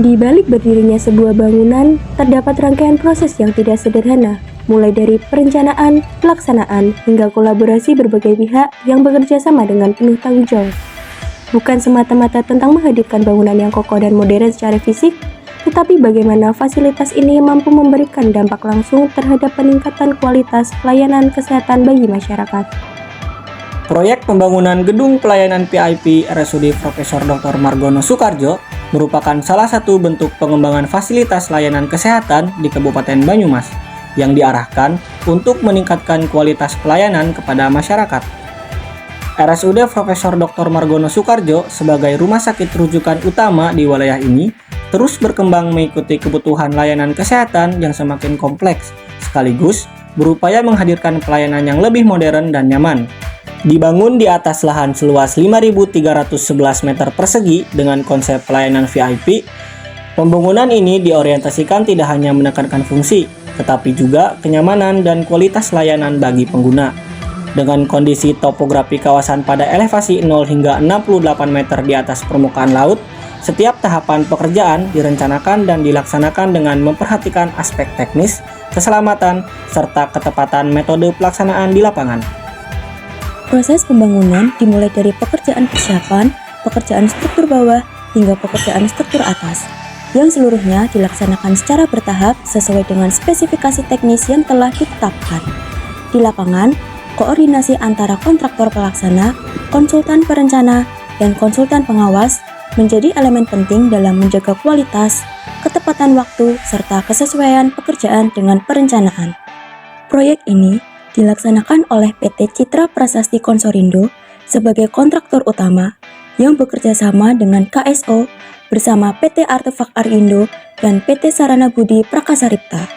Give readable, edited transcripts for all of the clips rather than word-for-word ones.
Di balik berdirinya sebuah bangunan, terdapat rangkaian proses yang tidak sederhana, mulai dari perencanaan, pelaksanaan, hingga kolaborasi berbagai pihak yang bekerja sama dengan penuh tanggung jawab. Bukan semata-mata tentang menghadirkan bangunan yang kokoh dan modern secara fisik, tetapi bagaimana fasilitas ini mampu memberikan dampak langsung terhadap peningkatan kualitas pelayanan kesehatan bagi masyarakat. Proyek pembangunan gedung pelayanan VIP RSUD Profesor Dr. Margono Soekarjo merupakan salah satu bentuk pengembangan fasilitas layanan kesehatan di Kabupaten Banyumas yang diarahkan untuk meningkatkan kualitas pelayanan kepada masyarakat. RSUD Profesor Dr. Margono Soekarjo sebagai rumah sakit rujukan utama di wilayah ini terus berkembang mengikuti kebutuhan layanan kesehatan yang semakin kompleks, sekaligus berupaya menghadirkan pelayanan yang lebih modern dan nyaman. Dibangun di atas lahan seluas 5.311 meter persegi dengan konsep pelayanan VIP, pembangunan ini diorientasikan tidak hanya menekankan fungsi, tetapi juga kenyamanan dan kualitas layanan bagi pengguna. Dengan kondisi topografi kawasan pada elevasi 0 hingga 68 meter di atas permukaan laut, setiap tahapan pekerjaan direncanakan dan dilaksanakan dengan memperhatikan aspek teknis, keselamatan, serta ketepatan metode pelaksanaan di lapangan. Proses pembangunan dimulai dari pekerjaan persiapan, pekerjaan struktur bawah, hingga pekerjaan struktur atas, yang seluruhnya dilaksanakan secara bertahap sesuai dengan spesifikasi teknis yang telah ditetapkan. Di lapangan, koordinasi antara kontraktor pelaksana, konsultan perencana, dan konsultan pengawas menjadi elemen penting dalam menjaga kualitas, ketepatan waktu, serta kesesuaian pekerjaan dengan perencanaan. Proyek ini dilaksanakan oleh PT Citra Prasasti Konsorindo sebagai kontraktor utama yang bekerja sama dengan KSO bersama PT Artefak Arindo dan PT Sarana Budi Prakasaripta.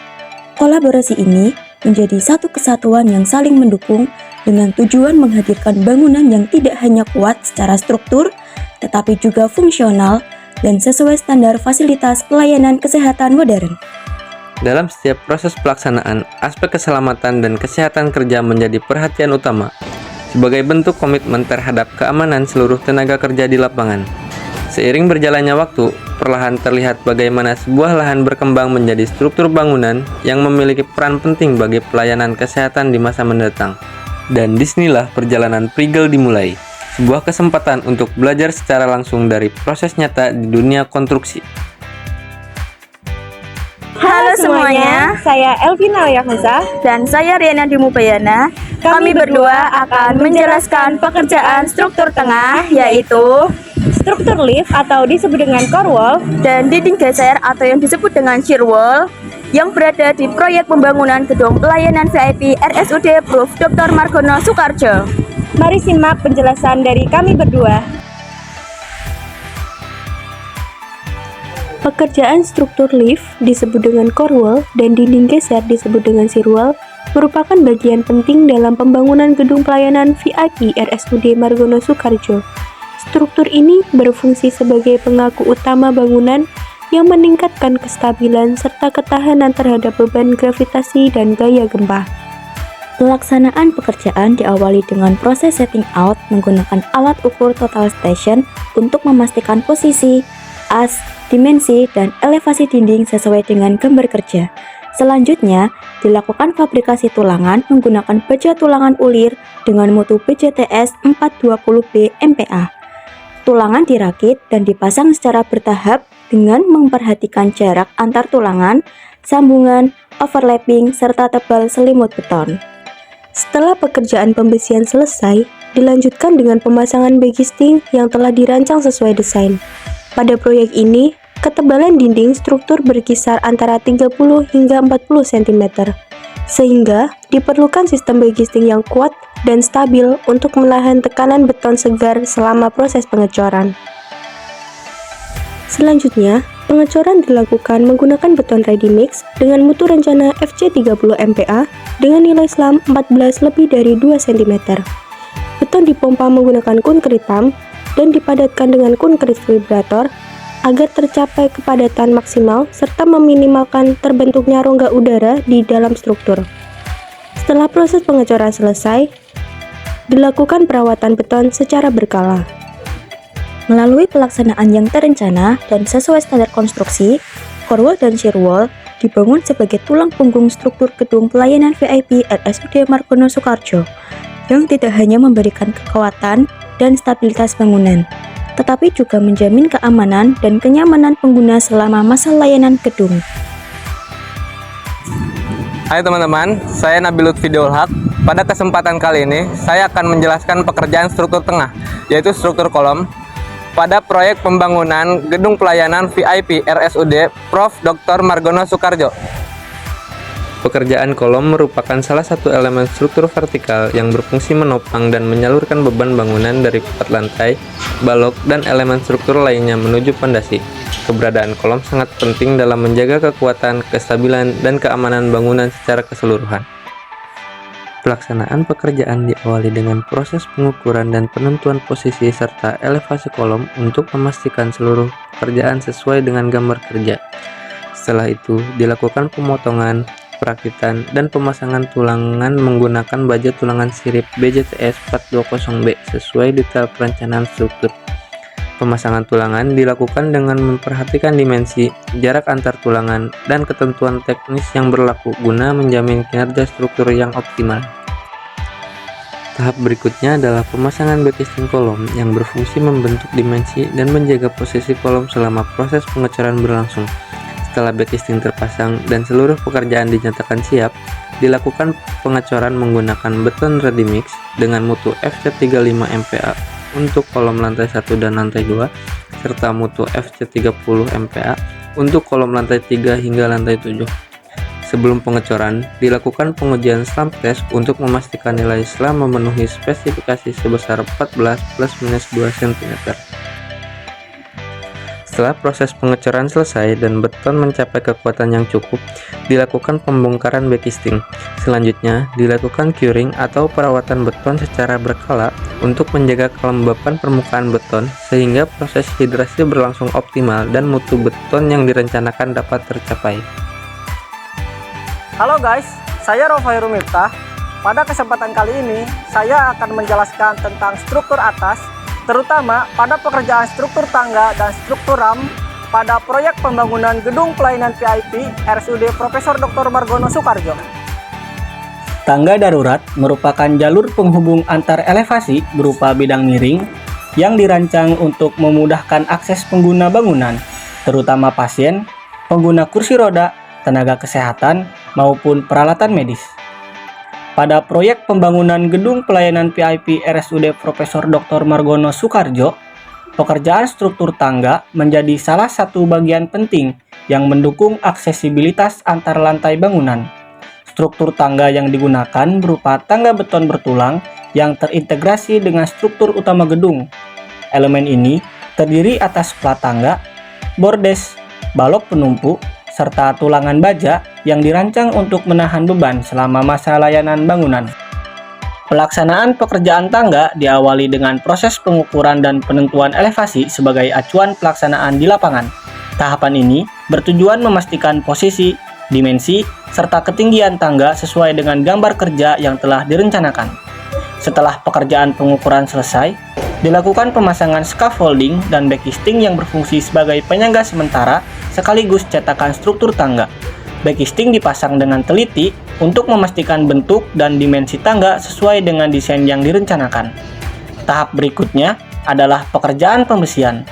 Kolaborasi ini menjadi satu kesatuan yang saling mendukung dengan tujuan menghadirkan bangunan yang tidak hanya kuat secara struktur, tetapi juga fungsional dan sesuai standar fasilitas pelayanan kesehatan modern. Dalam setiap proses pelaksanaan, aspek keselamatan dan kesehatan kerja menjadi perhatian utama sebagai bentuk komitmen terhadap keamanan seluruh tenaga kerja di lapangan. Seiring berjalannya waktu, perlahan terlihat bagaimana sebuah lahan berkembang menjadi struktur bangunan yang memiliki peran penting bagi pelayanan kesehatan di masa mendatang. Dan disinilah perjalanan Prigel dimulai, sebuah kesempatan untuk belajar secara langsung dari proses nyata di dunia konstruksi. Halo semuanya, saya Elvina Yakmusa dan saya Riana Dimubayana. Kami berdua akan menjelaskan pekerjaan struktur tengah, yaitu struktur lift atau disebut dengan core wall dan dinding geser atau yang disebut dengan shear wall yang berada di proyek pembangunan gedung pelayanan VIP RSUD Prof. Dr. Margono Soekarjo. Mari simak penjelasan dari kami berdua. Pekerjaan struktur lift disebut dengan core wall dan dinding geser disebut dengan shear wall merupakan bagian penting dalam pembangunan gedung pelayanan VIP RSUD Margono Soekarjo. Struktur ini berfungsi sebagai pengaku utama bangunan yang meningkatkan kestabilan serta ketahanan terhadap beban gravitasi dan gaya gempa. Pelaksanaan pekerjaan diawali dengan proses setting out menggunakan alat ukur total station untuk memastikan posisi, as, dimensi, dan elevasi dinding sesuai dengan gambar kerja. Selanjutnya, dilakukan fabrikasi tulangan menggunakan baja tulangan ulir dengan mutu BJTS 420B MPa. Tulangan dirakit dan dipasang secara bertahap dengan memperhatikan jarak antar tulangan, sambungan, overlapping, serta tebal selimut beton. Setelah pekerjaan pembesian selesai, dilanjutkan dengan pemasangan backisting yang telah dirancang sesuai desain. Pada proyek ini, ketebalan dinding struktur berkisar antara 30 hingga 40 cm, sehingga diperlukan sistem backisting yang kuat dan stabil untuk menahan tekanan beton segar selama proses pengecoran. Selanjutnya, pengecoran dilakukan menggunakan beton ready mix dengan mutu rencana FC30 MPa dengan nilai SLAM 14 lebih dari 2 cm. Beton dipompa menggunakan konkrit pump dan dipadatkan dengan konkrit vibrator agar tercapai kepadatan maksimal serta meminimalkan terbentuknya rongga udara di dalam struktur. Setelah proses pengecoran selesai, dilakukan perawatan beton secara berkala. Melalui pelaksanaan yang terencana dan sesuai standar konstruksi, core wall dan shear wall dibangun sebagai tulang punggung struktur gedung pelayanan VIP RSUD Margono Soekarjo yang tidak hanya memberikan kekuatan dan stabilitas bangunan, tetapi juga menjamin keamanan dan kenyamanan pengguna selama masa layanan gedung. Hai teman-teman, saya Nabil Lutfi Deul Haq. Pada kesempatan kali ini, saya akan menjelaskan pekerjaan struktur tengah, yaitu struktur kolom, pada proyek pembangunan gedung pelayanan VIP RSUD Prof. Dr. Margono Soekarjo. Pekerjaan kolom merupakan salah satu elemen struktur vertikal yang berfungsi menopang dan menyalurkan beban bangunan dari papat lantai, balok, dan elemen struktur lainnya menuju pondasi. Keberadaan kolom sangat penting dalam menjaga kekuatan, kestabilan, dan keamanan bangunan secara keseluruhan. Pelaksanaan pekerjaan diawali dengan proses pengukuran dan penentuan posisi serta elevasi kolom untuk memastikan seluruh pekerjaan sesuai dengan gambar kerja. Setelah itu, dilakukan pemotongan, perakitan, dan pemasangan tulangan menggunakan baja tulangan sirip BJTS 420B sesuai detail perencanaan struktur. Pemasangan tulangan dilakukan dengan memperhatikan dimensi, jarak antar tulangan, dan ketentuan teknis yang berlaku guna menjamin kinerja struktur yang optimal. Tahap berikutnya adalah pemasangan backisting kolom yang berfungsi membentuk dimensi dan menjaga posisi kolom selama proses pengecoran berlangsung. Setelah backisting terpasang dan seluruh pekerjaan dinyatakan siap, dilakukan pengecoran menggunakan beton ready mix dengan mutu FC35 MPa untuk kolom lantai 1 dan lantai 2, serta mutu FC30 MPa untuk kolom lantai 3 hingga lantai 7. Sebelum pengecoran, dilakukan pengujian SLAM test untuk memastikan nilai SLAM memenuhi spesifikasi sebesar 14 ± 2 cm. Setelah proses pengecoran selesai dan beton mencapai kekuatan yang cukup, dilakukan pembongkaran backisting. Selanjutnya, dilakukan curing atau perawatan beton secara berkala untuk menjaga kelembapan permukaan beton sehingga proses hidrasi berlangsung optimal dan mutu beton yang direncanakan dapat tercapai. Halo guys, saya Rofairu Miftah. Pada kesempatan kali ini, saya akan menjelaskan tentang struktur atas, terutama pada pekerjaan struktur tangga dan struktur RAM pada proyek pembangunan gedung pelayanan VIP RSUD Profesor Dr. Margono Soekarjo. Tangga darurat merupakan jalur penghubung antar elevasi berupa bidang miring yang dirancang untuk memudahkan akses pengguna bangunan, terutama pasien, pengguna kursi roda, tenaga kesehatan, maupun peralatan medis. Pada proyek pembangunan gedung pelayanan VIP RSUD Profesor Dr. Margono Soekarjo, pekerjaan struktur tangga menjadi salah satu bagian penting yang mendukung aksesibilitas antar lantai bangunan. Struktur tangga yang digunakan berupa tangga beton bertulang yang terintegrasi dengan struktur utama gedung. Elemen ini terdiri atas plat tangga, bordes, balok penumpu, serta tulangan baja yang dirancang untuk menahan beban selama masa layanan bangunan. Pelaksanaan pekerjaan tangga diawali dengan proses pengukuran dan penentuan elevasi sebagai acuan pelaksanaan di lapangan. Tahapan ini bertujuan memastikan posisi, dimensi, serta ketinggian tangga sesuai dengan gambar kerja yang telah direncanakan. Setelah pekerjaan pengukuran selesai, dilakukan pemasangan scaffolding dan backisting yang berfungsi sebagai penyangga sementara sekaligus cetakan struktur tangga. Backisting dipasang dengan teliti untuk memastikan bentuk dan dimensi tangga sesuai dengan desain yang direncanakan. Tahap berikutnya, adalah pekerjaan pembesian.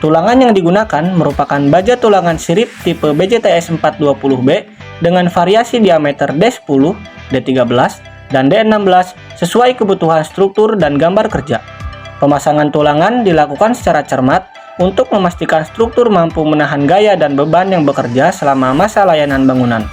Tulangan yang digunakan merupakan baja tulangan sirip tipe BJTS 420B dengan variasi diameter D10, D13, dan D16 sesuai kebutuhan struktur dan gambar kerja. Pemasangan tulangan dilakukan secara cermat untuk memastikan struktur mampu menahan gaya dan beban yang bekerja selama masa layanan bangunan.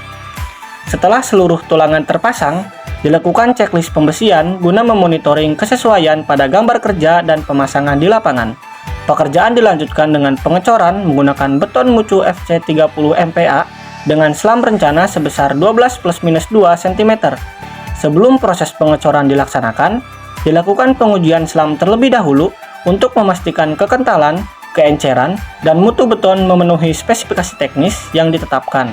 Setelah seluruh tulangan terpasang, dilakukan checklist pembesian guna memonitoring kesesuaian pada gambar kerja dan pemasangan di lapangan. Pekerjaan dilanjutkan dengan pengecoran menggunakan beton mucu FC 30 MPa dengan selam rencana sebesar 12 ± 2 cm. Sebelum proses pengecoran dilaksanakan, dilakukan pengujian selam terlebih dahulu untuk memastikan kekentalan, keenceran, dan mutu beton memenuhi spesifikasi teknis yang ditetapkan.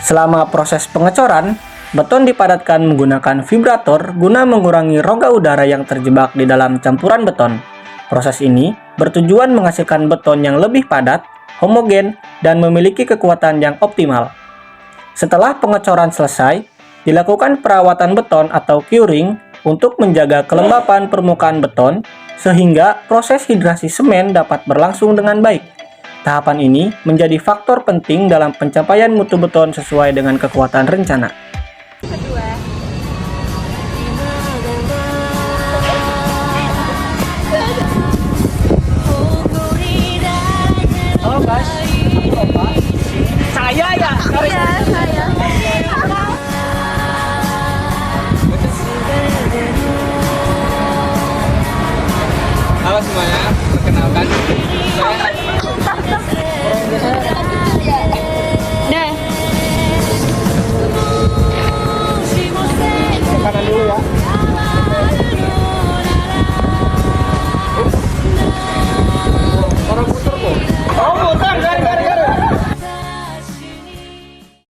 Selama proses pengecoran, beton dipadatkan menggunakan vibrator guna mengurangi rongga udara yang terjebak di dalam campuran beton. Proses ini bertujuan menghasilkan beton yang lebih padat, homogen, dan memiliki kekuatan yang optimal. Setelah pengecoran selesai, dilakukan perawatan beton atau curing untuk menjaga kelembapan permukaan beton sehingga proses hidrasi semen dapat berlangsung dengan baik. Tahapan ini menjadi faktor penting dalam pencapaian mutu beton sesuai dengan kekuatan rencana. Kedua,